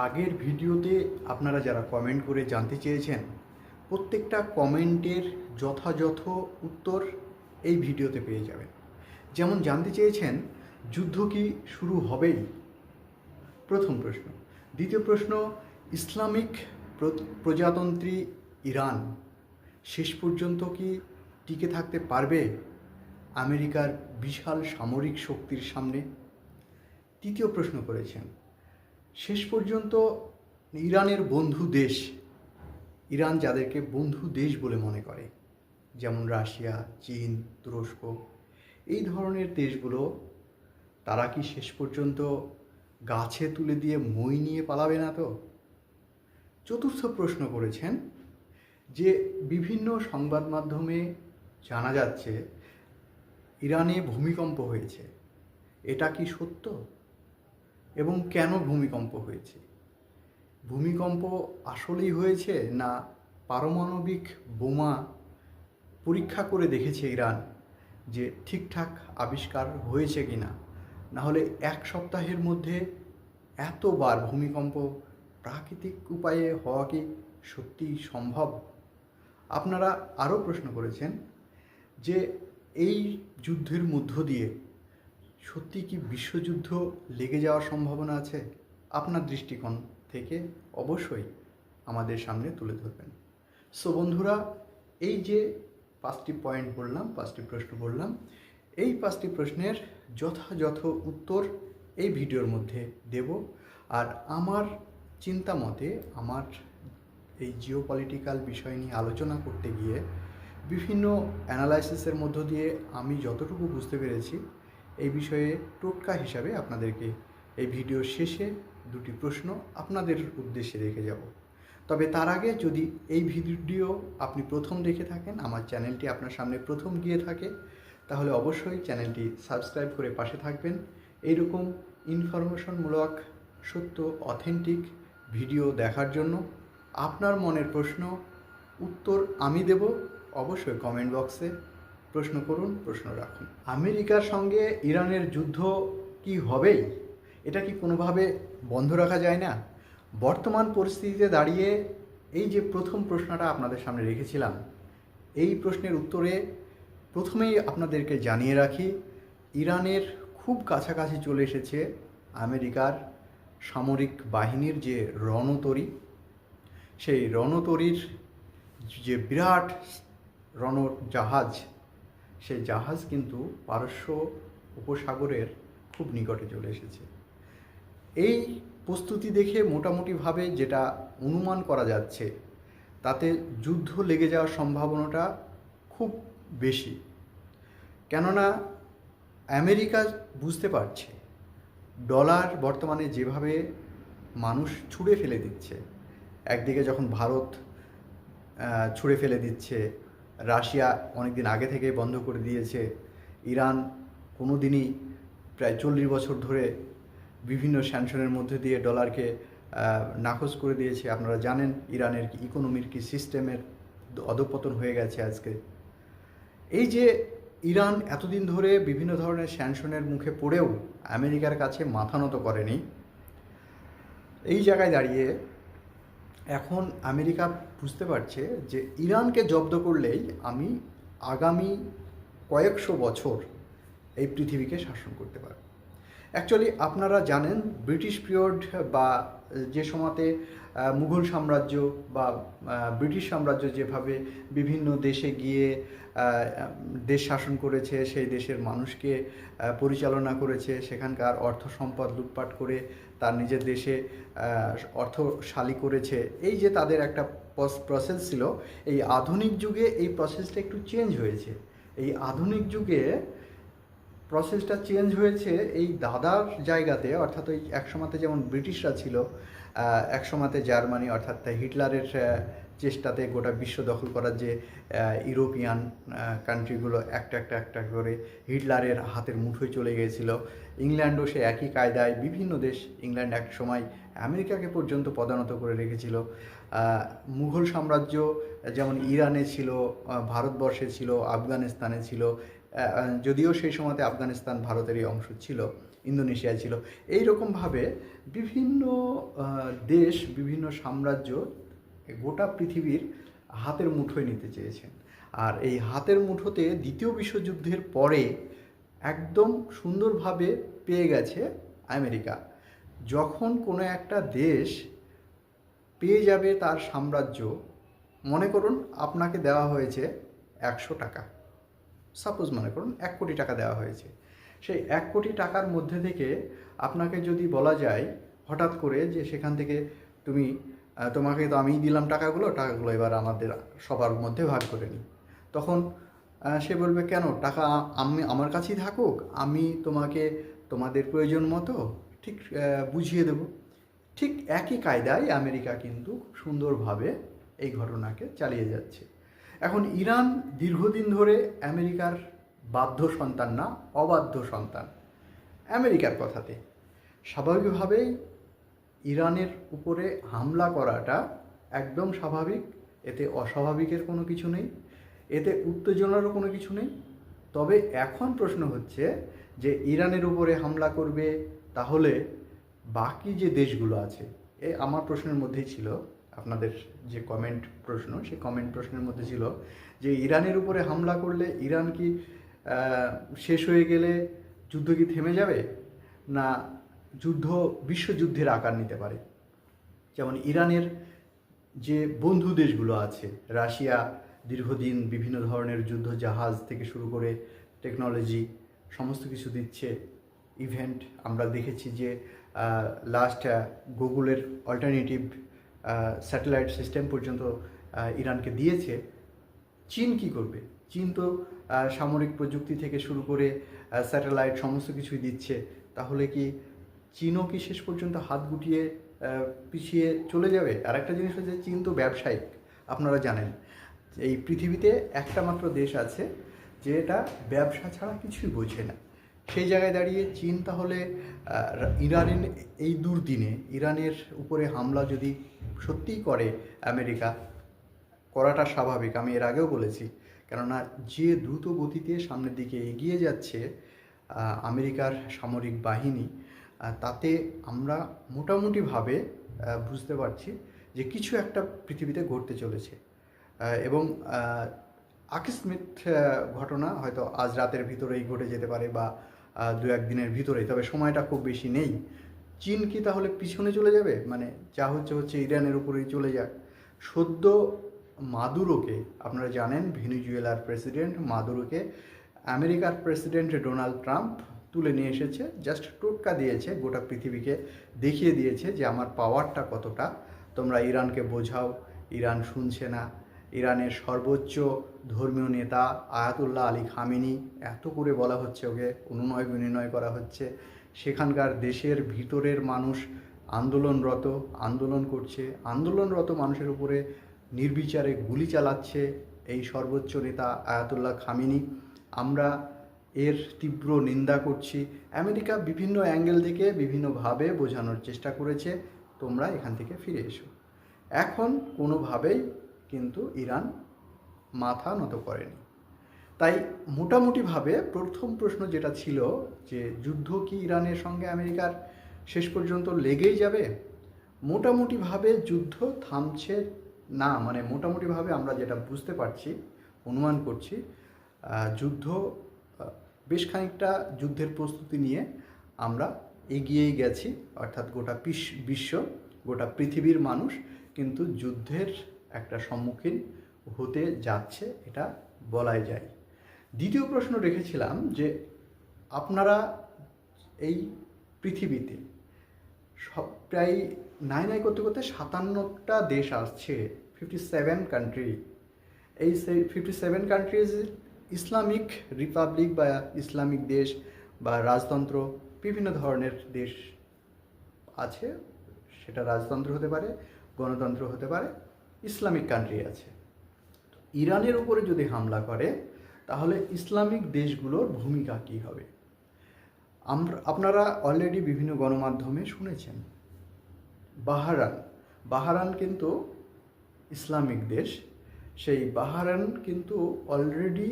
আগের ভিডিওতে আপনারা যারা কমেন্ট করে জানতে চেয়েছেন, প্রত্যেকটা কমেন্টের যথাযথ উত্তর এই ভিডিওতে পেয়ে যাবেন। যেমন জানতে চেয়েছেন, যুদ্ধ কি শুরু হবেই? প্রথম প্রশ্ন। দ্বিতীয় প্রশ্ন, ইসলামিক প্রজাতন্ত্রী ইরান শেষ পর্যন্ত কি টিকে থাকতে পারবে আমেরিকার বিশাল সামরিক শক্তির সামনে? তৃতীয় প্রশ্ন করেছেন, শেষ পর্যন্ত ইরানের বন্ধু দেশ, ইরান যাদেরকে বন্ধু দেশ বলে মনে করে, যেমন রাশিয়া, চীন, তুরস্ক, এই ধরনের দেশগুলো, তারা কি শেষ পর্যন্ত গাছে তুলে দিয়ে মই নিয়ে পালাবে না তো? চতুর্থ প্রশ্ন করেছেন যে বিভিন্ন সংবাদ মাধ্যমে জানা যাচ্ছে ইরানে ভূমিকম্প হয়েছে, এটা কি সত্য? এবং কেন ভূমিকম্প হয়েছে? ভূমিকম্প আসলেই হয়েছে, না পারমাণবিক বোমা পরীক্ষা করে দেখেছে ইরান যে ঠিকঠাক আবিষ্কার হয়েছে কি না? নাহলে এক সপ্তাহের মধ্যে এতবার ভূমিকম্প প্রাকৃতিক উপায়ে হওয়া কি সত্যিই সম্ভব? আপনারা আরও প্রশ্ন করেছেন যে এই যুদ্ধের মধ্য দিয়ে সত্যি কি বিশ্বযুদ্ধ লেগে যাওয়ার সম্ভাবনা আছে? আপনার দৃষ্টিকোণ থেকে অবশ্যই আমাদের সামনে তুলে ধরবেন। সো বন্ধুরা, এই যে 5টি পয়েন্ট বললাম, 5টি প্রশ্ন বললাম, এই 5টি প্রশ্নের যথাযথ উত্তর এই ভিডিওর মধ্যে দেব। আর আমার চিন্তা মতে, আমার এই জিওপলিটিক্যাল বিষয় নিয়ে আলোচনা করতে গিয়ে বিভিন্ন অ্যানালাইসিসের মধ্য দিয়ে আমি যতটুকু বুঝতে পেরেছি, এই বিষয়ে টোটকা হিসাবে আপনাদেরকে এই ভিডিওর শেষে 2টি প্রশ্ন আপনাদের উদ্দেশ্যে রেখে যাব। তবে তার আগে, যদি এই ভিডিও আপনি প্রথম দেখে থাকেন, আমার চ্যানেলটি আপনার সামনে প্রথম গিয়ে থাকে, তাহলে অবশ্যই চ্যানেলটি সাবস্ক্রাইব করে পাশে থাকবেন এইরকম ইনফরমেশনমূলক, সত্য, অথেন্টিক ভিডিও দেখার জন্য। আপনার মনের প্রশ্ন উত্তর আমি দেব, অবশ্যই কমেন্ট বক্সে প্রশ্ন করুন, প্রশ্ন রাখুন। আমেরিকার সঙ্গে ইরানের যুদ্ধ কি হবেই? এটা কি কোনোভাবে বন্ধ রাখা যায় না? বর্তমান পরিস্থিতিতে দাঁড়িয়ে এই যে প্রথম প্রশ্নটা আপনাদের সামনে রেখেছিলাম, এই প্রশ্নের উত্তরে প্রথমেই আপনাদেরকে জানিয়ে রাখি, ইরানের খুব কাছাকাছি চলে এসেছে আমেরিকার সামরিক বাহিনীর যে রণতরী, সেই রণতরীর যে বিরাট রণজাহাজ, সেই জাহাজ কিন্তু পারস্য উপসাগরের খুব নিকটে চলে এসেছে। এই প্রস্তুতি দেখে মোটামুটিভাবে যেটা অনুমান করা যাচ্ছে, তাতে যুদ্ধ লেগে যাওয়ার সম্ভাবনাটা খুব বেশি। কেননা আমেরিকা বুঝতে পারছে ডলার বর্তমানে যেভাবে মানুষ ছুঁড়ে ফেলে দিচ্ছে, একদিকে যখন ভারত ছুঁড়ে ফেলে দিচ্ছে, রাশিয়া অনেক দিন আগে থেকেই বন্ধ করে দিয়েছে, ইরান কোনো দিনই প্রায় 40 বছর ধরে বিভিন্ন স্যাংশনের মধ্যে দিয়ে ডলারকে নাকচ করে দিয়েছে। আপনারা জানেন ইরানের ইকোনমির কি সিস্টেমের অধঃপতন হয়ে গেছে আজকে। এই যে ইরান এতদিন ধরে বিভিন্ন ধরনের স্যাংশনের মুখে পড়েও আমেরিকার কাছে মাথা নত করেনি, এই জায়গায় দাঁড়িয়ে এখন আমেরিকা বুঝতে পারছে যে ইরানকে জব্দ করলেই আমি আগামী কয়েকশো বছর এই পৃথিবীকে শাসন করতে পারব। অ্যাকচুয়ালি আপনারা জানেন ব্রিটিশ পিরিয়ড বা যে সময়তে মুঘল সাম্রাজ্য বা ব্রিটিশ সাম্রাজ্য যেভাবে বিভিন্ন দেশে গিয়ে দেশ শাসন করেছে, সেই দেশের মানুষকে পরিচালনা করেছে, সেখানকার অর্থ সম্পদ লুটপাট করে তার নিজের দেশে অর্থশালী করেছে, এই যে তাদের একটা প্রসেস ছিল, এই আধুনিক যুগে এই প্রসেসটা একটু চেঞ্জ হয়েছে। এই আধুনিক যুগে প্রসেসটা চেঞ্জ হয়েছে এই দাদার জায়গাতে, অর্থাৎ ওই একসময়তে যেমন ব্রিটিশরা ছিল, একসময়তে জার্মানি অর্থাৎ হিটলারের চেষ্টাতে গোটা বিশ্ব দখল করার যে ইউরোপিয়ান কান্ট্রিগুলো একটা একটা করে হিটলারের হাতের মুঠোয় চলে গিয়েছিল। ইংল্যান্ডও সে একই কায়দায়, বিভিন্ন দেশ, ইংল্যান্ড এক সময় আমেরিকাকে পর্যন্ত পদানত করে রেখেছিল। মুঘল সাম্রাজ্য যেমন ইরানে ছিল, ভারতবর্ষে ছিল, আফগানিস্তানে ছিল, যদিও সেই সময়তে আফগানিস্তান ভারতেরই অংশ ছিল, ইন্দোনেশিয়া ছিল। এই রকমভাবে বিভিন্ন দেশ, বিভিন্ন সাম্রাজ্য গোটা পৃথিবীর হাতের মুঠোয় নিতে চেয়েছেন। আর এই হাতের মুঠোতে দ্বিতীয় বিশ্বযুদ্ধের পরে একদম সুন্দরভাবে পেয়ে গেছে আমেরিকা। যখন কোনো একটা দেশ পেয়ে যাবে তার সাম্রাজ্য, মনে করুন আপনাকে দেওয়া হয়েছে 100 টাকা, সাপোজ মনে করুন 1 কোটি টাকা দেওয়া হয়েছে। সেই 1 কোটি টাকার মধ্যে থেকে আপনাকে যদি বলা যায় হঠাৎ করে যে সেখান থেকে তুমি তোমাকে তো আমিই দিলাম টাকাগুলো এবার আমাদের সবার মধ্যে ভাগ করে নিই, তখন সে বলবে কেন, টাকা আমি আমার কাছেই থাকুক, আমি তোমাকে তোমাদের প্রয়োজন মতো ঠিক বুঝিয়ে দেব। ঠিক একই কায়দায় আমেরিকা কিন্তু খুব সুন্দরভাবে এই ঘটনাকে চালিয়ে যাচ্ছে। এখন ইরান দীর্ঘদিন ধরে আমেরিকার বাধ্য সন্তান না, অবাধ্য সন্তান আমেরিকার কথাতে। স্বাভাবিকভাবেই ইরানের উপরে হামলা করাটা একদম স্বাভাবিক, এতে অস্বাভাবিকের কোনো কিছু নেই, এতে উত্তেজনারও কোনো কিছু নেই। তবে এখন প্রশ্ন হচ্ছে যে ইরানের উপরে হামলা করবে, তাহলে বাকি যে দেশগুলো আছে, আমার প্রশ্নের মধ্যেই ছিল, আপনাদের যে কমেন্ট প্রশ্ন, সেই কমেন্ট প্রশ্নের মধ্যে ছিল যে ইরানের উপরে হামলা করলে ইরান কি শেষ হয়ে গেলে যুদ্ধ কি থেমে যাবে, না যুদ্ধ বিশ্বযুদ্ধের আকার নিতে পারে। যেমন ইরানের যে বন্ধু দেশগুলো আছে, রাশিয়া দীর্ঘদিন বিভিন্ন ধরনের যুদ্ধ জাহাজ থেকে শুরু করে টেকনোলজি সমস্ত কিছু দিচ্ছে। ইভেন্ট আমরা দেখেছি যে লাস্ট গুগলের অল্টারনেটিভ স্যাটেলাইট সিস্টেম পর্যন্ত ইরানকে দিয়েছে। চীন কি করবে? চীন তো সামরিক প্রযুক্তি থেকে শুরু করে স্যাটেলাইট সমস্ত কিছুই দিচ্ছে। তাহলে কি চীনও কি শেষ পর্যন্ত হাত গুটিয়ে পিছিয়ে চলে যাবে? আর একটা জিনিস হচ্ছে, চীন তো ব্যবসায়িক, আপনারা জানেন। এই পৃথিবীতে একটা মাত্র দেশ আছে যেটা ব্যবসা ছাড়া কিছুই বোঝে না। সেই জায়গায় দাঁড়িয়ে চীন তাহলে ইরানের এই দুর্দিনে ইরানের উপরে হামলা যদি সত্যিই করে আমেরিকা, করাটা স্বাভাবিক, আমি এর আগেও বলেছি। কেননা যে দ্রুত গতিতে সামনের দিকে এগিয়ে যাচ্ছে আমেরিকার সামরিক বাহিনী, তাতে আমরা মোটামুটিভাবে বুঝতে পারছি যে কিছু একটা পৃথিবীতে ঘটতে চলেছে। এবং আকস্মিক ঘটনা হয়তো আজ রাতের ভিতরেই ঘটে যেতে পারে বা 2-1 দিনের ভিতরেই, তবে সময়টা খুব বেশি নেই। চীন কি তাহলে পিছনে চলে যাবে? মানে যা হচ্ছে ইরানের উপরেই চলে যাক। সদ্য মাদুরোকে, আপনারা জানেন ভেনেজুয়েলার প্রেসিডেন্ট মাদুরোকে আমেরিকার প্রেসিডেন্ট ডোনাল্ড ট্রাম্প তুলে নিয়ে এসেছে, জাস্ট টোটকা দিয়েছে, গোটা পৃথিবীকে দেখিয়ে দিয়েছে যে আমার পাওয়ারটা কতটা, তোমরা ইরানকে বোঝাও। ইরান শুনছে না। ইরানের সর্বোচ্চ ধর্মীয় নেতা আয়াতুল্লাহ আলী খামেনি, এত করে বলা হচ্ছে, ওকে অনুনয় বিনিময় করা হচ্ছে। সেখানকার দেশের ভিতরের মানুষ আন্দোলন করছে, আন্দোলনরত মানুষের উপরে নির্বিচারে গুলি চালাচ্ছে এই সর্বোচ্চ নেতা আয়াতুল্লাহ খামেনি। আমরা এর তীব্র নিন্দা করছি। আমেরিকা বিভিন্ন অ্যাঙ্গেল থেকে বিভিন্নভাবে বোঝানোর চেষ্টা করেছে, তোমরা এখান থেকে ফিরে এসো। এখন কোনোভাবেই কিন্তু ইরান মাথা নত করেনি। তাই মোটামুটিভাবে প্রথম প্রশ্ন যেটা ছিল যে যুদ্ধ কি ইরানের সঙ্গে আমেরিকার শেষ পর্যন্ত লেগেই যাবে, মোটামুটিভাবে যুদ্ধ থামছে না। মানে মোটামুটিভাবে আমরা যেটা বুঝতে পারছি, অনুমান করছি, যুদ্ধ বেশ খানিকটা যুদ্ধের প্রস্তুতি নিয়ে আমরা এগিয়েই গেছি। অর্থাৎ গোটা বিশ্ব, গোটা পৃথিবীর মানুষ কিন্তু যুদ্ধের একটা সম্মুখীন হতে যাচ্ছে, এটা বলাই যায়। দ্বিতীয় প্রশ্ন রেখেছিলাম যে আপনারা এই পৃথিবীতে প্রায় নাই করতে 57টা দেশ আসছে, 57 কান্ট্রি। এই 57 কান্ট্রিজ ইসলামিক রিপাবলিক বা ইসলামিক দেশ বা রাজতন্ত্র, বিভিন্ন ধরনের দেশ আছে। সেটা রাজতন্ত্র হতে পারে, গণতন্ত্র হতে পারে, ইসলামিক কান্ট্রি আছে। ইরানের উপরে যদি হামলা করে তাহলে ইসলামিক দেশগুলোর ভূমিকা কী হবে? আপনারা অলরেডি বিভিন্ন গণমাধ্যমে শুনেছেন, বাহারান কিন্তু ইসলামিক দেশ। সেই বাহারান কিন্তু অলরেডি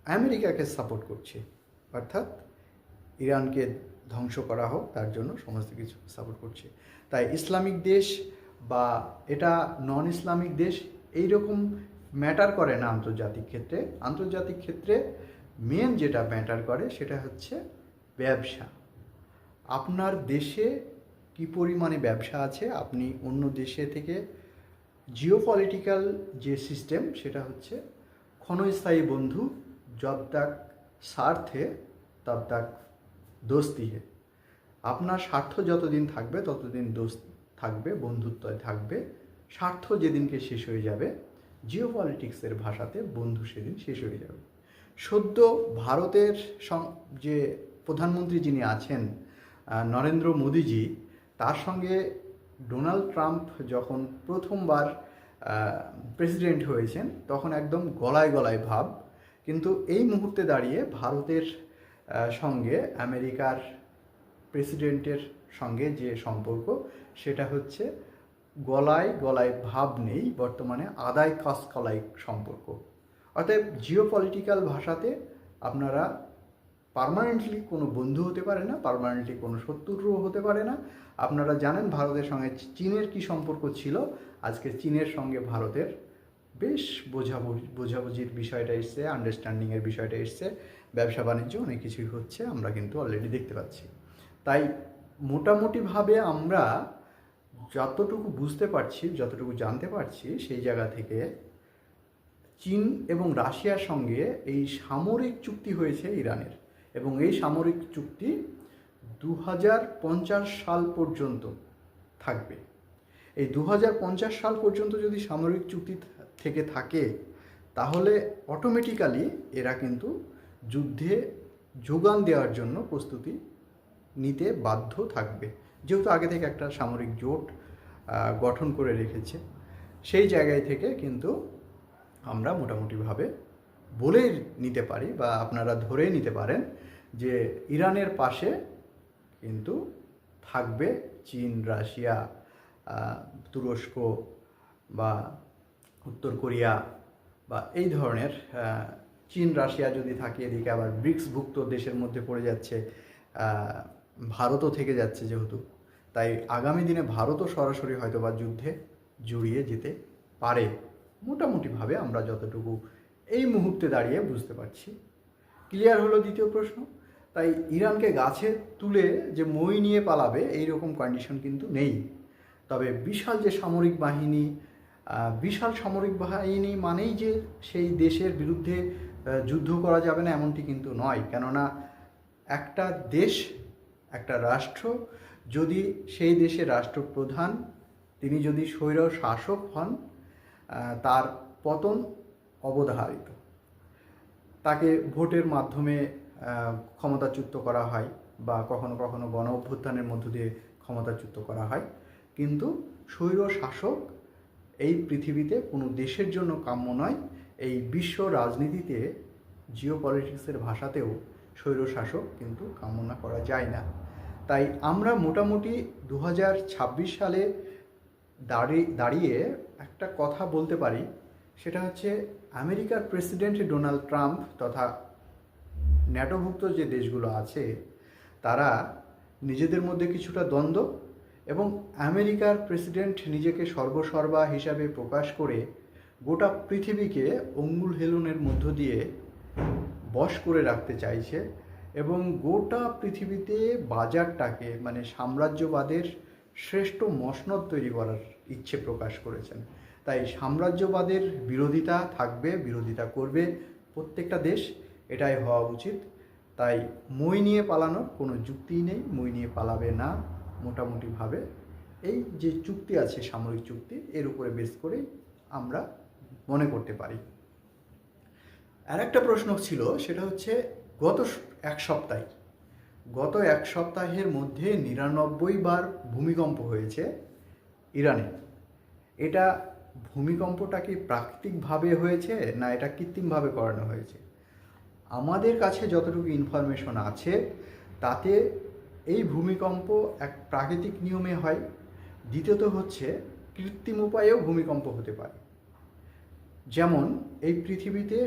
আমেরিকাকে সাপোর্ট করছে, অর্থাৎ ইরানকে ধ্বংস করা হোক, তার জন্য সমস্ত কিছু সাপোর্ট করছে। তাই ইসলামিক দেশ বা এটা নন ইসলামিক দেশ এইরকম ম্যাটার করে না আন্তর্জাতিক ক্ষেত্রে। আন্তর্জাতিক ক্ষেত্রে মেন যেটা ম্যাটার করে সেটা হচ্ছে ব্যবসা। আপনার দেশে কী পরিমাণে ব্যবসা আছে, আপনি অন্য দেশে থেকে জিওপলিটিক্যাল যে সিস্টেম সেটা হচ্ছে ক্ষণস্থায়ী বন্ধু, জব তাক স্বার্থে তব তাক দোস্তি হে। আপনার স্বার্থ যতদিন থাকবে ততদিন দোস্ত থাকবে, বন্ধুত্ব থাকবে। স্বার্থ যেদিনকে শেষ হয়ে যাবে, জিওপলিটিক্সের ভাষাতে বন্ধু সেদিন শেষ হয়ে যাবে। সদ্য ভারতের যে প্রধানমন্ত্রী যিনি আছেন নরেন্দ্র মোদীজি, তার সঙ্গে ডোনাল্ড ট্রাম্প যখন প্রথমবার প্রেসিডেন্ট হয়েছেন তখন একদম গলায় গলায় ভাব, কিন্তু এই মুহূর্তে দাঁড়িয়ে ভারতের সঙ্গে আমেরিকার প্রেসিডেন্টের সঙ্গে যে সম্পর্ক সেটা হচ্ছে গলায় গলায় ভাব নেই, বর্তমানে আদায় কসকলাই সম্পর্ক। অতএব জিওপলিটিক্যাল ভাষাতে আপনারা পার্মানেন্টলি কোনো বন্ধু হতে পারে না, পার্মানেন্টলি কোনো শত্রুও হতে পারে না। আপনারা জানেন ভারতের সঙ্গে চীনের কি সম্পর্ক ছিল, আজকে চীনের সঙ্গে ভারতের বেশ বোঝাবুঝির বিষয়টা এসছে, আন্ডারস্ট্যান্ডিংয়ের বিষয়টা এসছে, ব্যবসা বাণিজ্য অনেক কিছুই হচ্ছে, আমরা কিন্তু অলরেডি দেখতে পাচ্ছি। তাই মোটামুটিভাবে আমরা যতটুকু বুঝতে পারছি, যতটুকু জানতে পারছি, সেই জায়গা থেকে চীন এবং রাশিয়ার সঙ্গে এই সামরিক চুক্তি হয়েছে ইরানের, এবং এই সামরিক চুক্তি 2050 সাল পর্যন্ত থাকবে। এই 2050 সাল পর্যন্ত যদি সামরিক চুক্তি থেকে থাকে তাহলে অটোমেটিক্যালি এরা কিন্তু যুদ্ধে যোগান দেওয়ার জন্য প্রস্তুতি নিতে বাধ্য থাকবে, যেহেতু আগে থেকে একটা সামরিক জোট গঠন করে রেখেছে। সেই জায়গায় থেকে কিন্তু আমরা মোটামুটিভাবে বলে নিতে পারি বা আপনারা ধরে নিতে পারেন যে ইরানের পাশে কিন্তু থাকবে চীন, রাশিয়া, তুরস্ক বা উত্তর কোরিয়া বা এই ধরনের। চীন রাশিয়া যদি থাকে, এদিকে আবার ব্রিক্সভুক্ত দেশের মধ্যে পড়ে যাচ্ছে, ভারতও থেকে যাচ্ছে যেহেতু, তাই আগামী দিনে ভারতও সরাসরি হয়তো বা যুদ্ধে জড়িয়ে যেতে পারে, মোটামুটিভাবে আমরা যতটুকু এই মুহূর্তে দাঁড়িয়ে বুঝতে পারছি। ক্লিয়ার হলো দ্বিতীয় প্রশ্ন। তাই ইরানকে গাছে তুলে যে মই নিয়ে পালাবে এই রকম কন্ডিশন কিন্তু নেই। তবে বিশাল যে সামরিক বাহিনী, বিশাল সামরিক বাহিনী মানেই যে সেই দেশের বিরুদ্ধে যুদ্ধ করা যাবে না এমনটি কিন্তু নয়। কেননা একটা দেশ, একটা রাষ্ট্র যদি সেই দেশের রাষ্ট্রপ্রধান তিনি যদি স্বৈর শাসক হন, তার পতন অবধারিত। তাকে ভোটের মাধ্যমে ক্ষমতাচ্যুত করা হয় বা কখনো কখনো গণ অভ্যুত্থানের মধ্য দিয়ে ক্ষমতাচ্যুত করা হয়, কিন্তু স্বৈর শাসক এই পৃথিবীতে কোনো দেশের জন্য কাম্য নয়। এই বিশ্ব রাজনীতিতে জিওপলিটিক্সের ভাষাতেও স্বৈর শাসক কিন্তু কামনা করা যায় না। তাই আমরা মোটামুটি 2026 সালে দাঁড়িয়ে একটা কথা বলতে পারি, সেটা হচ্ছে আমেরিকার প্রেসিডেন্ট ডোনাল্ড ট্রাম্প তথা ন্যাটোভুক্ত যে দেশগুলো আছে তারা নিজেদের মধ্যে কিছুটা দ্বন্দ্ব, এবং আমেরিকার প্রেসিডেন্ট নিজেকে সর্বসর্বা হিসাবে প্রকাশ করে গোটা পৃথিবীকে অঙ্গুল হেলনের মধ্য দিয়ে বশ করে রাখতে চাইছে, এবং গোটা পৃথিবীতে বাজারটাকে মানে সাম্রাজ্যবাদের শ্রেষ্ঠ মসনদ তৈরি করার ইচ্ছে প্রকাশ করেছেন। তাই সাম্রাজ্যবাদের বিরোধিতা থাকবে, বিরোধিতা করবে প্রত্যেকটা দেশ, এটাই হওয়া উচিত। তাই মই নিয়ে পালানোর কোনো যুক্তিই নেই, মই নিয়ে পালাবে না। মোটামুটিভাবে এই যে চুক্তি আছে, সামরিক চুক্তি, এর উপরে বেস করেই আমরা মনে করতে পারি। আর একটা প্রশ্ন ছিল, সেটা হচ্ছে গত এক সপ্তাহের মধ্যে 99 বার ভূমিকম্প হয়েছে ইরানে। এটা ভূমিকম্পটা কি প্রাকৃতিকভাবে হয়েছে না এটা কৃত্রিমভাবে করানো হয়েছে? আমাদের কাছে যতটুকু ইনফরমেশন আছে তাতে এই ভূমিকম্প এক প্রাকৃতিক নিয়মে হয়। দ্বিতীয়ত হচ্ছে কৃত্রিম উপায়েও ভূমিকম্প হতে পারে। যেমন এই পৃথিবীতে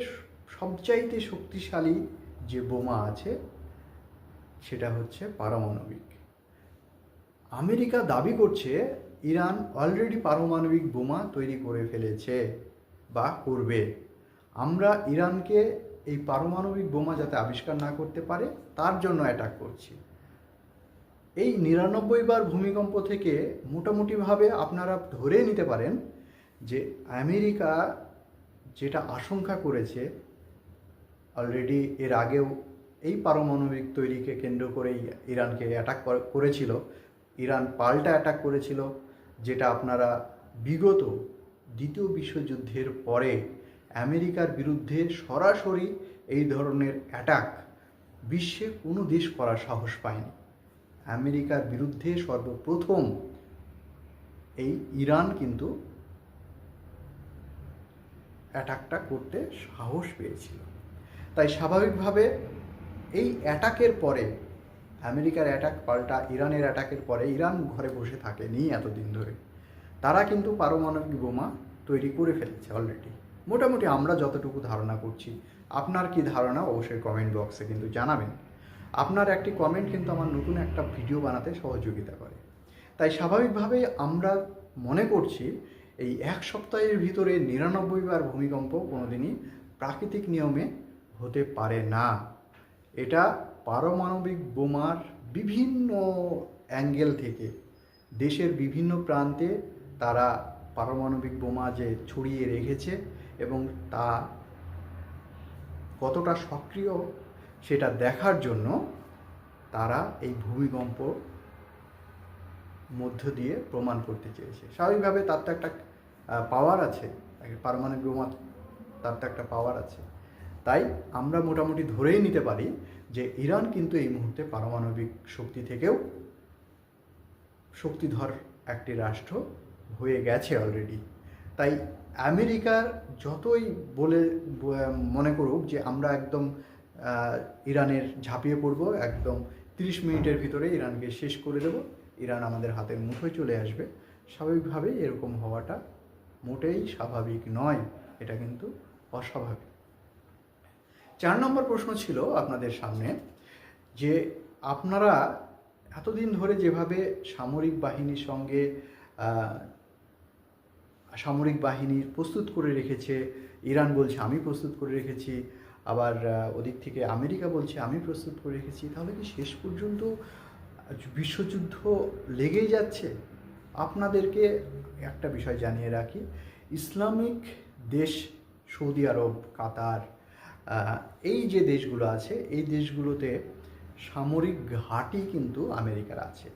সবচাইতে শক্তিশালী যে বোমা আছে সেটা হচ্ছে পারমাণবিক। আমেরিকা দাবি করছে ইরান অলরেডি পারমাণবিক বোমা তৈরি করে ফেলেছে বা করবে। আমরা ইরানকে এই পারমাণবিক বোমা যাতে আবিষ্কার না করতে পারে তার জন্য অ্যাটাক করছি। এই ৯৯ বার ভূমিকম্প থেকে মোটামুটিভাবে আপনারা ধরে নিতে পারেন যে আমেরিকা যেটা আশঙ্কা করেছে অলরেডি এর আগেও এই পারমাণবিক তৈরিকে কেন্দ্র করেই ইরানকে অ্যাটাক করেছিল, ইরান পাল্টা অ্যাটাক করেছিল, যেটা আপনারা বিগত দ্বিতীয় বিশ্বযুদ্ধের পরে আমেরিকার বিরুদ্ধে সরাসরি এই ধরনের অ্যাটাক বিশ্বে কোনো দেশ করার সাহস পায়নি। আমেরিকার বিরুদ্ধে সর্বপ্রথম এই ইরান কিন্তু অ্যাটাকটা করতে সাহস পেয়েছিল। তাই স্বাভাবিকভাবে এই অ্যাটাকের পরে, আমেরিকার অ্যাটাক পাল্টা ইরানের অ্যাটাকের পরে, ইরান ঘরে বসে থাকেনি এতদিন ধরে, তারা কিন্তু পারমাণবিক বোমা তৈরি করে ফেলেছে অলরেডি। মোটামুটি আমরা যতটুকু ধারণা করছি। আপনার কি ধারণা অবশ্যই কমেন্ট বক্সে কিন্তু জানাবেন। আপনার একটি কমেন্ট কিন্তু আমার নতুন একটা ভিডিও বানাতে সহযোগিতা করে। তাই স্বাভাবিকভাবেই আমরা মনে করছি এই এক সপ্তাহের ভিতরে ৯৯ বার ভূমিকম্প কোনোদিনই প্রাকৃতিক নিয়মে হতে পারে না। এটা পারমাণবিক বোমার বিভিন্ন অ্যাঙ্গেল থেকে দেশের বিভিন্ন প্রান্তে তারা পারমাণবিক বোমা যে ছড়িয়ে রেখেছে এবং তা কতটা সক্রিয় সেটা দেখার জন্য তারা এই ভূমিকম্প মধ্য দিয়ে প্রমাণ করতে চেয়েছে। স্বাভাবিকভাবে তার তো একটা পাওয়ার আছে, পারমাণবিক বোমা তার তো একটা পাওয়ার আছে। তাই আমরা মোটামুটি ধরেই নিতে পারি যে ইরান কিন্তু এই মুহূর্তে পারমাণবিক শক্তি থেকেও শক্তিধর একটি রাষ্ট্র হয়ে গেছে অলরেডি। তাই আমেরিকার যতই মনে করুক যে আমরা একদম ইরানের ঝাঁপিয়ে পড়ব, একদম 30 মিনিটের ভিতরে ইরানকে শেষ করে দেব, ইরান আমাদের হাতের মুঠোয় চলে আসবে, স্বাভাবিকভাবেই এরকম হওয়াটা মোটেই স্বাভাবিক নয়, এটা কিন্তু অস্বাভাবিক। 4 নম্বর প্রশ্ন ছিল আপনাদের সামনে যে আপনারা এতদিন ধরে যেভাবে সামরিক বাহিনীর সঙ্গে সামরিক বাহিনী প্রস্তুত করে রেখেছে, ইরান বলছে আমি প্রস্তুত করে রেখেছি, আবার ওদিক থেকে আমেরিকা বলছে আমি প্রস্তুত করে রেখেছি, তাহলে কি শেষ পর্যন্ত বিশ্বযুদ্ধ লেগেই যাচ্ছে? আপনাদেরকে একটা বিষয় জানিয়ে রাখি, ইসলামিক দেশ সৌদি আরব, কাতার, এই যে দেশগুলো আছে এই দেশগুলোতে সামরিক ঘাঁটি কিন্তু আমেরিকার আছে।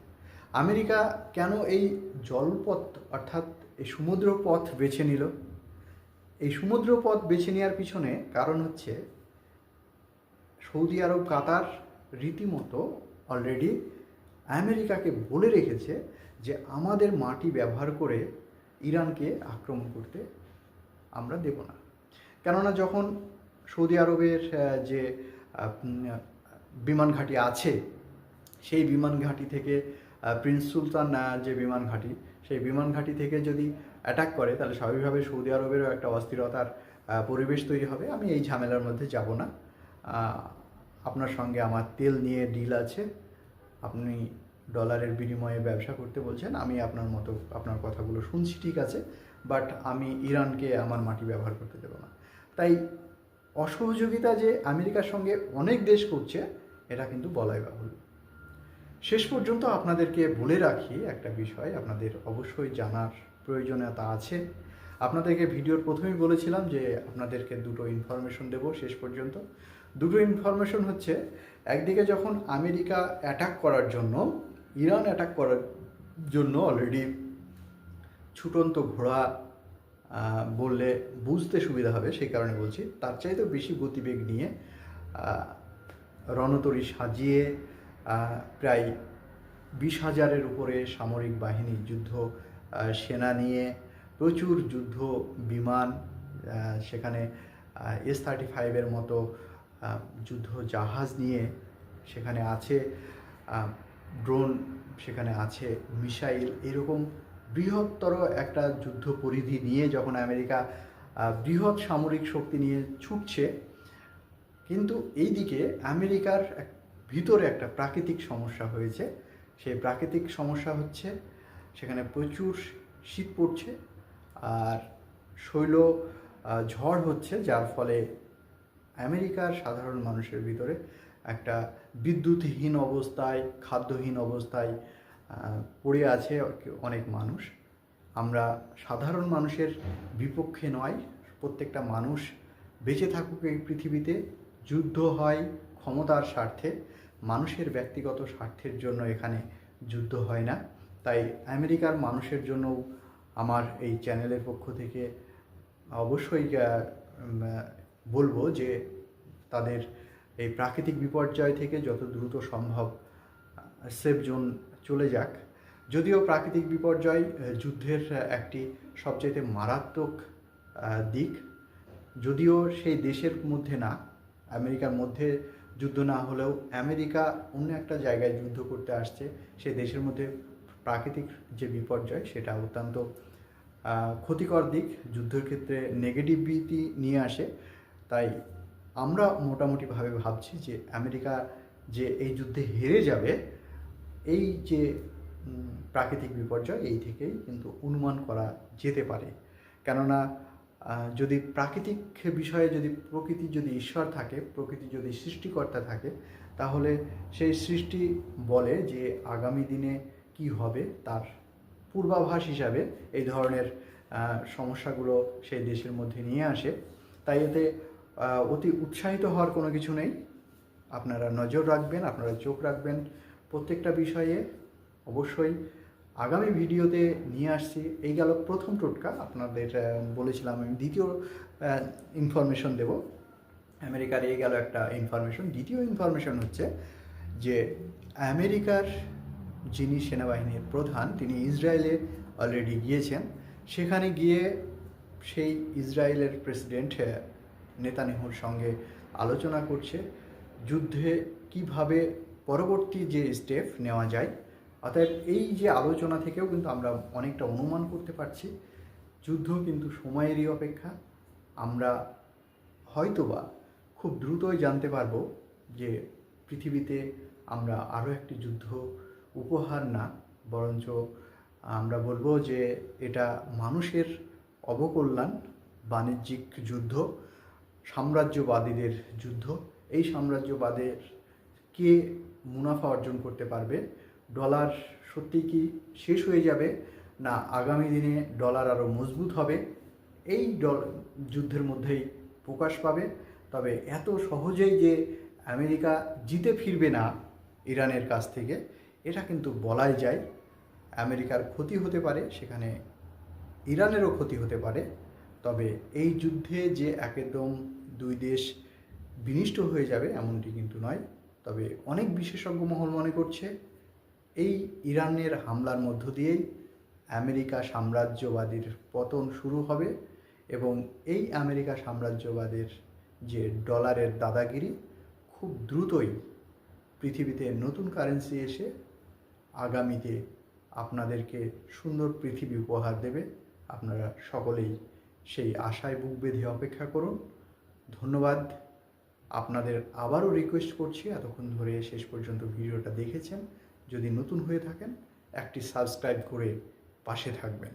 আমেরিকা কেন এই জলপথ অর্থাৎ এই সমুদ্র পথ বেছে নিল? এই সমুদ্র পথ বেছে নেওয়ার পিছনে কারণ হচ্ছে সৌদি আরব, কাতার রীতিমতো অলরেডি আমেরিকাকে বলে রেখেছে যে আমাদের মাটি ব্যবহার করে ইরানকে আক্রমণ করতে আমরা দেব না। কেননা যখন সৌদি আরবের যে বিমান ঘাঁটি আছে সেই বিমান ঘাঁটি থেকে প্রিন্স সুলতান যে বিমান ঘাঁটি, সেই বিমান ঘাঁটি থেকে যদি অ্যাটাক করে তাহলে স্বাভাবিকভাবে সৌদি আরবেরও একটা অস্থিরতার পরিবেশ তৈরি হবে। আমি এই ঝামেলার মধ্যে যাব না। আপনার সঙ্গে আমার তেল নিয়ে ডিল আছে, আপনি ডলারের বিনিময়ে ব্যবসা করতে বলছেন, আমি আপনার মতো আপনার কথাগুলো শুনছি, ঠিক আছে, বাট আমি ইরানকে আমার মাটি ব্যবহার করতে দেব না। তাই অসহযোগিতা যে আমেরিকার সঙ্গে অনেক দেশ করছে এটা কিন্তু বলাই বাহুল্য। শেষ পর্যন্ত আপনাদেরকে বলে রাখি একটা বিষয়, আপনাদের অবশ্যই জানার প্রয়োজনীয়তা আছে। আপনাদেরকে ভিডিওর প্রথমেই বলেছিলাম যে আপনাদেরকে দুটো ইনফরমেশন দেব শেষ পর্যন্ত। দুটো ইনফরমেশন হচ্ছে, একদিকে যখন আমেরিকা অ্যাটাক করার জন্য, ইরান অ্যাটাক করার জন্য অলরেডি ছুটন্ত ঘোড়া বললে বুঝতে সুবিধা হবে সেই কারণে বলছি, তার চাইতেও বেশি গতিবেগ নিয়ে রণতরী সাজিয়ে প্রায় 20,000-এর উপরে সামরিক বাহিনী, যুদ্ধ সেনা নিয়ে প্রচুর যুদ্ধ বিমান, সেখানে S-35-এর মতো যুদ্ধ জাহাজ নিয়ে সেখানে আছে, ড্রোন সেখানে আছে, মিসাইল, এরকম বৃহত্তর একটা যুদ্ধ পরিধি নিয়ে যখন আমেরিকা বৃহৎ সামরিক শক্তি নিয়ে ছুটছে, কিন্তু এই দিকে আমেরিকার এক ভিতরে একটা প্রাকৃতিক সমস্যা হয়েছে। সেই প্রাকৃতিক সমস্যা হচ্ছে সেখানে প্রচুর শীত পড়ছে আর শৈল ঝড় হচ্ছে, যার ফলে আমেরিকার সাধারণ মানুষের ভিতরে একটা বিদ্যুৎহীন অবস্থায়, খাদ্যহীন অবস্থায় পড়ে আছে অনেক মানুষ। আমরা সাধারণ মানুষের বিপক্ষে নয়, প্রত্যেকটা মানুষ বেঁচে থাকুক এই পৃথিবীতে। যুদ্ধ হয় ক্ষমতার স্বার্থে, মানুষের ব্যক্তিগত স্বার্থের জন্য এখানে যুদ্ধ হয় না। তাই আমেরিকার মানুষের জন্য আমার এই চ্যানেলের পক্ষ থেকে অবশ্যই বলবো যে তাদের এই প্রাকৃতিক বিপর্যয় থেকে যত দ্রুত সম্ভব সেফ জোন চলে যাক। যদিও প্রাকৃতিক বিপর্যয় যুদ্ধের একটি সবচাইতে মারাত্মক দিক, যদিও সেই দেশের মধ্যে না, আমেরিকার মধ্যে যুদ্ধ না হলেও আমেরিকা অন্য একটা জায়গায় যুদ্ধ করতে আসছে, সেই দেশের মধ্যে প্রাকৃতিক যে বিপর্যয় সেটা অত্যন্ত ক্ষতিকর দিক, যুদ্ধের ক্ষেত্রে নেগেটিভিটি নিয়ে আসে। তাই আমরা মোটামুটিভাবে ভাবছি যে আমেরিকা যে এই যুদ্ধে হেরে যাবে, এই যে প্রাকৃতিক বিপর্যয় এই থেকেই কিন্তু অনুমান করা যেতে পারে। কেননা যদি প্রাকৃতিক বিষয়ে যদি প্রকৃতির যদি ঈশ্বর থাকে, প্রকৃতি যদি সৃষ্টিকর্তা থাকে, তাহলে সেই সৃষ্টি বলে যে আগামী দিনে কি হবে তার পূর্বাভাস হিসাবে এই ধরনের সমস্যাগুলো সেই দেশের মধ্যে নিয়ে আসে। তাই এতে অতি উৎসাহিত হওয়ার কোনো কিছু নেই। আপনারা নজর রাখবেন, আপনারা চোখ রাখবেন প্রত্যেকটা বিষয়ে। অবশ্যই আগামী ভিডিওতে নিয়ে আসছি। এই গেল প্রথম টোটকা, আপনাদের বলেছিলাম আমি দ্বিতীয় ইনফরমেশন দেব। আমেরিকার এই গেল একটা ইনফরমেশন। দ্বিতীয় ইনফরমেশন হচ্ছে যে আমেরিকার যিনি সেনাবাহিনীর প্রধান তিনি ইসরায়েলে অলরেডি গিয়েছেন। সেখানে গিয়ে সেই ইসরায়েলের প্রেসিডেন্ট নেতানিয়াহুর সঙ্গে আলোচনা করছে যুদ্ধে কিভাবে পরবর্তী যে স্টেপ নেওয়া যায়। অতএব এই যে আলোচনা থেকেও কিন্তু আমরা অনেকটা অনুমান করতে পারছি যুদ্ধ কিন্তু সময়েরই অপেক্ষা। আমরা হয়তোবা খুব দ্রুতই জানতে পারবো যে পৃথিবীতে আমরা আরও একটি যুদ্ধ উপহার না, বরঞ্চ আমরা বলবো যে এটা মানুষের অবকল্যাণ, বাণিজ্যিক যুদ্ধ, সাম্রাজ্যবাদীদের যুদ্ধ। এই সাম্রাজ্যবাদের কে মুনাফা অর্জন করতে পারবে, ডলার সত্যি কি শেষ হয়ে যাবে না আগামী দিনে ডলার আরও মজবুত হবে, এই যুদ্ধের মধ্যেই প্রকাশ পাবে। তবে এত সহজেই যে আমেরিকা জিতে ফিরবে না ইরানের কাছ থেকে, এটা কিন্তু বলাই যায়। আমেরিকার ক্ষতি হতে পারে, সেখানে ইরানেরও ক্ষতি হতে পারে। তবে এই যুদ্ধে যে একদম দুই দেশ বিনষ্ট হয়ে যাবে এমনটি কিন্তু নয়। তবে অনেক বিশেষজ্ঞ মহল মনে করছে এই ইরানের হামলার মধ্য দিয়েই আমেরিকা সাম্রাজ্যবাদীর পতন শুরু হবে এবং এই আমেরিকা সাম্রাজ্যবাদের যে ডলারের দাদাগিরি খুব দ্রুতই পৃথিবীতে নতুন কারেন্সি এসে আগামীতে আপনাদেরকে সুন্দর পৃথিবী উপহার দেবে। আপনারা সকলেই সেই আশায় বুক বেঁধে অপেক্ষা করুন। ধন্যবাদ। আপনাদের আবারও রিকোয়েস্ট করছি, এতক্ষণ ধরে শেষ পর্যন্ত ভিডিওটা দেখেছেন, যদি নতুন হয়ে থাকেন একটি সাবস্ক্রাইব করে পাশে থাকবেন।